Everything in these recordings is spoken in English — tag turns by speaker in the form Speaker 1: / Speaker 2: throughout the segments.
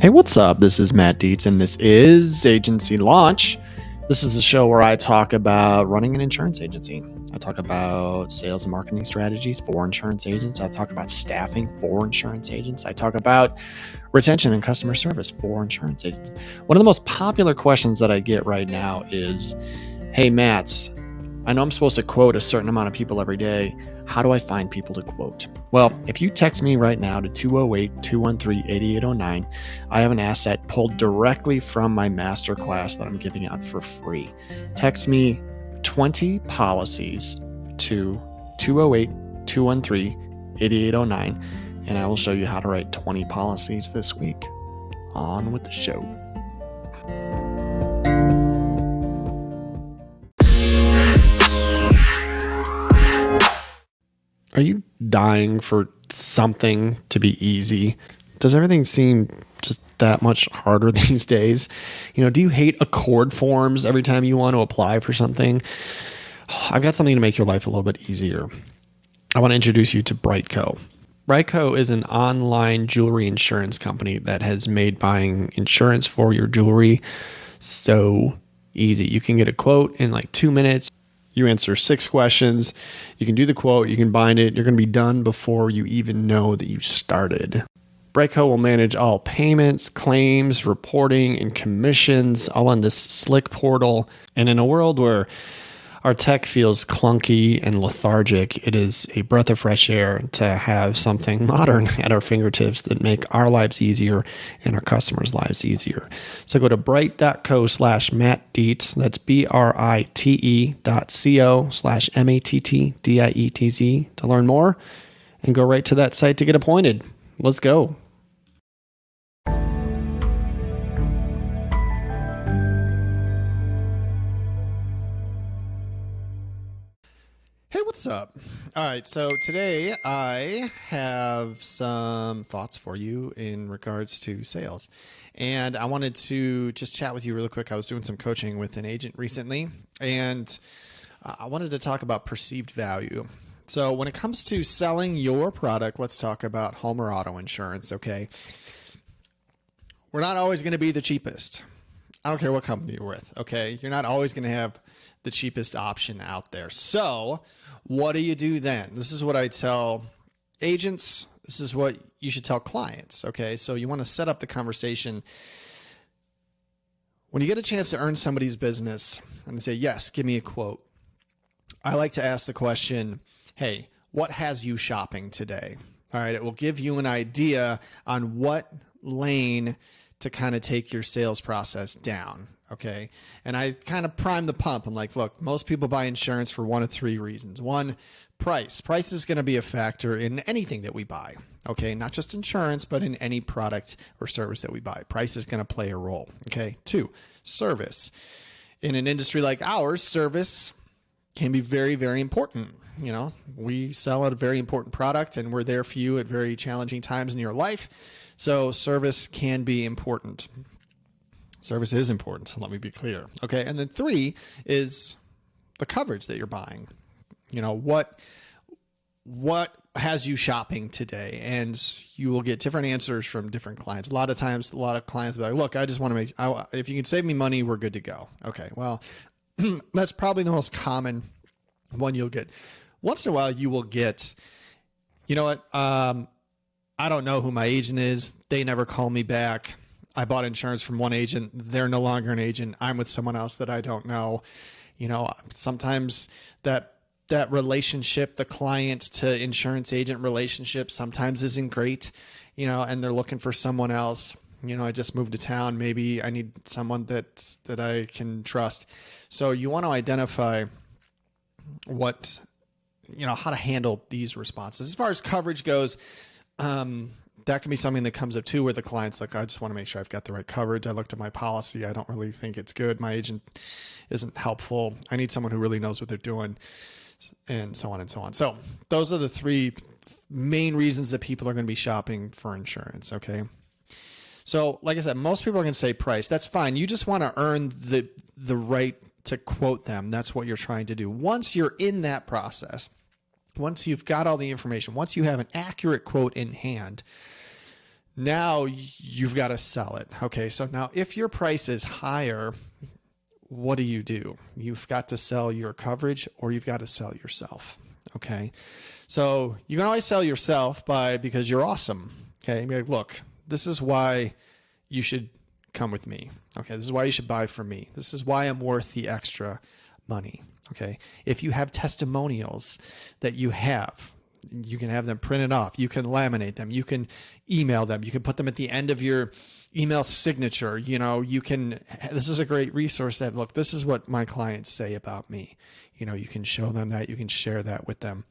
Speaker 1: Hey, what's up? This is Matt Dietz, and this is Agency Launch. This is the show where I talk about running an insurance agency. I talk about sales and marketing strategies for insurance agents. I talk about staffing for insurance agents. I talk about retention and customer service for insurance agents. One of the most popular questions that I get right now is, hey, Matt, I know I'm supposed to quote a certain amount of people every day. How do I find people to quote? Well, if you text me right now to 208-213-8809, I have an asset pulled directly from my masterclass that I'm giving out for free. Text me 20 policies to 208-213-8809, and I will show you how to write 20 policies this week. On with the show. Are you dying for something to be easy? Does everything seem just that much harder these days? Do you hate Accord forms every time you want to apply for something? I've got something to make your life a little bit easier. I want to introduce you to Brightco. Brightco is an online jewelry insurance company that has made buying insurance for your jewelry so easy. You can get a quote in like 2 minutes. You answer 6 questions. You can do the quote. You can bind it. You're going to be done before you even know that you started. Brightco will manage all payments, claims, reporting, and commissions all on this slick portal. And in a world where our tech feels clunky and lethargic, it is a breath of fresh air to have something modern at our fingertips that make our lives easier and our customers' lives easier. So go to bright.co/Matt Dietz. That's brite.co/MATTDIETZ to learn more, and go right to that site to get appointed. Let's go. Hey, what's up? All right, so today I have some thoughts for you in regards to sales. And I wanted to just chat with you really quick. I was doing some coaching with an agent recently, and I wanted to talk about perceived value. So when it comes to selling your product, let's talk about home or auto insurance, okay? We're not always going to be the cheapest. I don't care what company you're with, okay? You're not always going to have the cheapest option out there. So what do you do then? This is what I tell agents. This is what you should tell clients, okay? So you want to set up the conversation. When you get a chance to earn somebody's business and say, yes, give me a quote, I like to ask the question, hey, what has you shopping today? All right, it will give you an idea on what lane to kind of take your sales process down. Okay. And I kind of prime the pump. I'm like, look, most people buy insurance for one of 3 reasons. One, price. Price is going to be a factor in anything that we buy. Okay. Not just insurance, but in any product or service that we buy. Price is going to play a role. Okay. 2, service. In an industry like ours, service can be very, very important. We sell a very important product and we're there for you at very challenging times in your life. So service can be important. Service is important, so let me be clear. Okay, and then 3 is the coverage that you're buying. What has you shopping today? And you will get different answers from different clients. A lot of times, a lot of clients will be like, look, I just want to if you can save me money, we're good to go. Okay, well, that's probably the most common one you'll get. Once in a while, you will get, you know what, I don't know who my agent is. They never call me back. I bought insurance from one agent. They're no longer an agent. I'm with someone else that I don't know. Sometimes that relationship, the client to insurance agent relationship sometimes isn't great, and they're looking for someone else. I just moved to town. Maybe I need someone that I can trust. So you want to identify how to handle these responses. As far as coverage goes, that can be something that comes up too, where the client's like, I just want to make sure I've got the right coverage. I looked at my policy. I don't really think it's good. My agent isn't helpful. I need someone who really knows what they're doing, and so on and so on. So those are the 3 main reasons that people are going to be shopping for insurance. Okay. So like I said, most people are going to say price. That's fine. You just want to earn the right to quote them. That's what you're trying to do. Once you're in that process, once you've got all the information, once you have an accurate quote in hand, Now you've got to sell it. Okay. So now if your price is higher, what do? You've got to sell your coverage or you've got to sell yourself. Okay. So you can always sell yourself because you're awesome. Okay. Be like, look, this is why you should come with me. Okay. This is why you should buy from me. This is why I'm worth the extra money. Okay. If you have testimonials that you can have them printed off. You can laminate them. You can email them. You can put them at the end of your email signature. This is a great resource that, look, this is what my clients say about me. You can show them that. You can share that with them.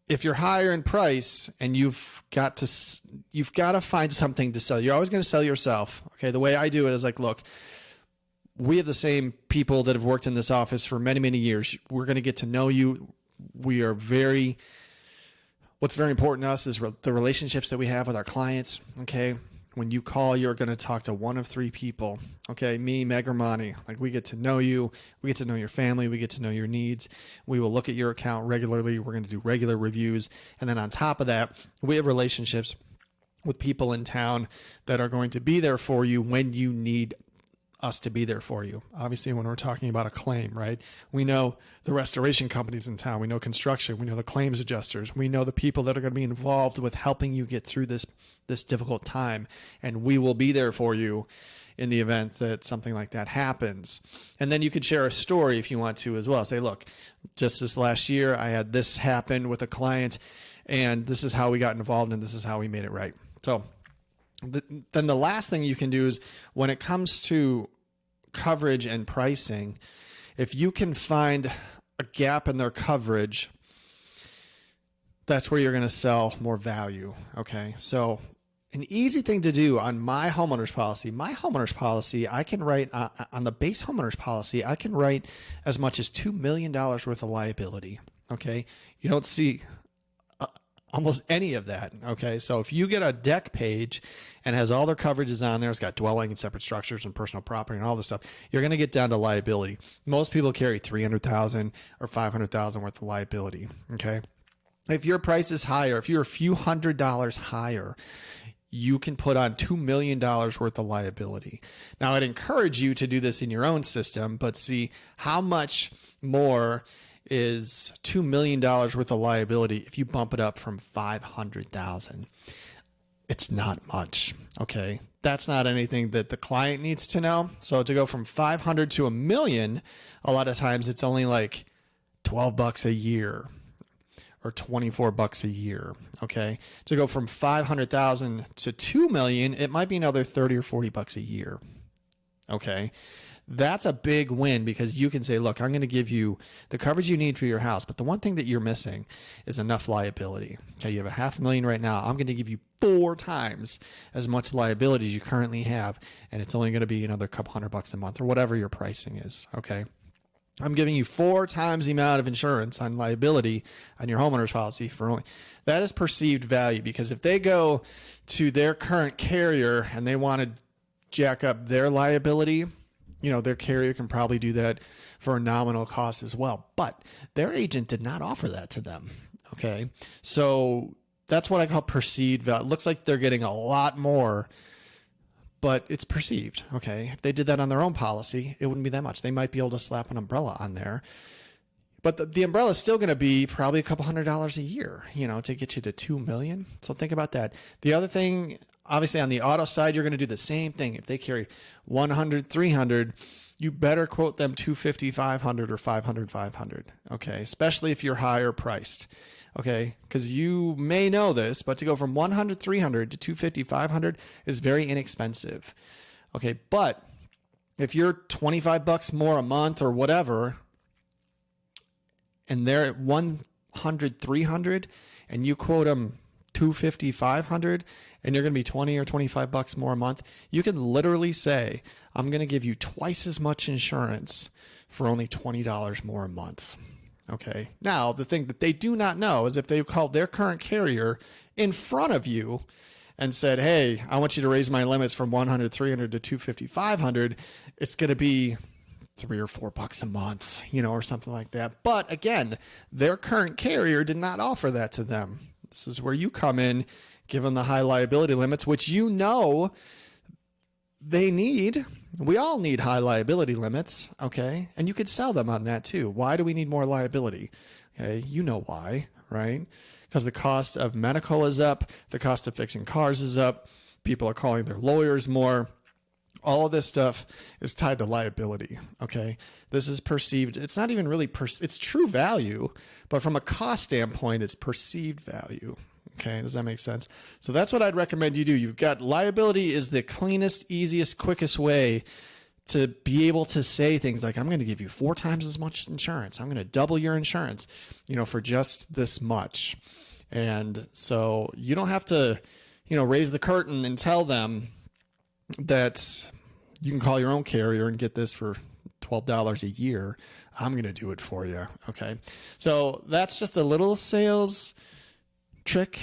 Speaker 1: If you're higher in price and you've got to find something to sell, you're always going to sell yourself. Okay. The way I do it is like, look, we have the same people that have worked in this office for many, many years. We're going to get to know you. What's very important to us is the relationships that we have with our clients. Okay. When you call, you're going to talk to one of three people. Okay. Me, Meg, or Monty. Like, we get to know you. We get to know your family. We get to know your needs. We will look at your account regularly. We're going to do regular reviews. And then on top of that, we have relationships with people in town that are going to be there for you when you need us to be there for you. Obviously, when we're talking about a claim, right? We know the restoration companies in town. We know construction. We know the claims adjusters. We know the people that are going to be involved with helping you get through this difficult time. And we will be there for you in the event that something like that happens. And then you could share a story if you want to as well. Say, look, just this last year, I had this happen with a client, and this is how we got involved, and this is how we made it right. So then the last thing you can do is, when it comes to coverage and pricing, if you can find a gap in their coverage, that's where you're going to sell more value. Okay. So an easy thing to do on my homeowner's policy, I can write on the base homeowner's policy, I can write as much as $2 million worth of liability. Okay. You don't see almost any of that. Okay. So if you get a deck page and has all their coverages on there, it's got dwelling and separate structures and personal property and all this stuff, you're going to get down to liability. Most people carry $300,000 or $500,000 worth of liability. Okay. If your price is higher, if you're a few $100s higher, you can put on $2 million worth of liability. Now, I'd encourage you to do this in your own system, but see how much more is $2 million worth of liability if you bump it up from $500,000. It's not much. Okay. That's not anything that the client needs to know. So to go from 500 to $1 million, a lot of times it's only like $12 a year or $24 a year. Okay. To go from 500,000 to 2 million, it might be another 30 or $40 a year. Okay. That's a big win, because you can say, look, I'm going to give you the coverage you need for your house, but the one thing that you're missing is enough liability. Okay, you have $500,000 right now. I'm going to give you 4 times as much liability as you currently have, and it's only going to be another couple $100 a month or whatever your pricing is. Okay. I'm giving you 4 times the amount of insurance on liability on your homeowner's policy for only. That is perceived value, because if they go to their current carrier and they want to jack up their liability, their carrier can probably do that for a nominal cost as well. But their agent did not offer that to them. Okay. So that's what I call perceived value. It looks like they're getting a lot more, but it's perceived. Okay. If they did that on their own policy, it wouldn't be that much. They might be able to slap an umbrella on there, but the umbrella is still going to be probably a couple $100 a year, to get you to 2 million. So think about that. The other thing, obviously on the auto side, you're going to do the same thing. If they carry 100, 300, you better quote them 250, 500 or 500, 500. Okay. Especially if you're higher priced. Okay. Cause you may know this, but to go from 100, 300 to 250, 500 is very inexpensive. Okay. But if you're $25 more a month or whatever, and they're at 100, 300 and you quote them 250, 500, and you're going to be 20 or $25 more a month, you can literally say, I'm going to give you twice as much insurance for only $20 more a month. Okay. Now, the thing that they do not know is if they called their current carrier in front of you and said, hey, I want you to raise my limits from 100, 300 to 250, 500, it's going to be $3 or $4 a month, or something like that. But again, their current carrier did not offer that to them. This is where you come in, give them the high liability limits, which you know they need. We all need high liability limits, okay? And you could sell them on that too. Why do we need more liability? Okay, you know why, right? Because the cost of medical is up, the cost of fixing cars is up, people are calling their lawyers more. All of this stuff is tied to liability, okay? This is perceived, it's not even really, it's true value, but from a cost standpoint, it's perceived value, okay? Does that make sense? So that's what I'd recommend you do. You've got liability is the cleanest, easiest, quickest way to be able to say things like, I'm going to give you 4 times as much insurance. I'm going to double your insurance, for just this much. And so you don't have to, raise the curtain and tell them that you can call your own carrier and get this for $12 a year. I'm going to do it for you. Okay. So that's just a little sales trick.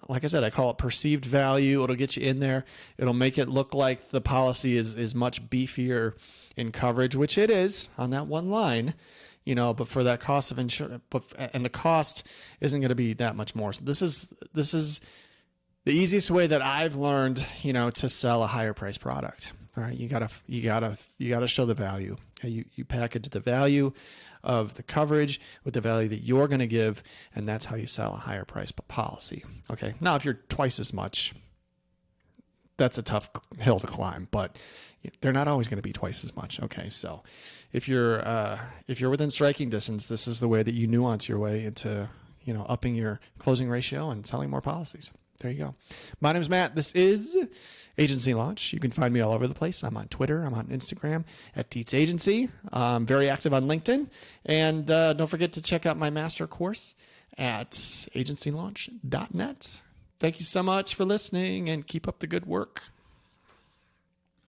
Speaker 1: Like I said, I call it perceived value. It'll get you in there. It'll make it look like the policy is much beefier in coverage, which it is on that one line, but for that cost of insurance, and the cost isn't going to be that much more. So this is the easiest way that I've learned, to sell a higher price product. All right. You gotta show the value. Okay. You package the value of the coverage with the value that you're going to give. And that's how you sell a higher price policy. Okay. Now, if you're twice as much, that's a tough hill to climb, but they're not always going to be twice as much. Okay. So if you're within striking distance, this is the way that you nuance your way into, upping your closing ratio and selling more policies. There you go. My name is Matt. This is Agency Launch. You can find me all over the place. I'm on Twitter. I'm on Instagram at Dietz Agency. I'm very active on LinkedIn. And don't forget to check out my master course at agencylaunch.net. Thank you so much for listening and keep up the good work.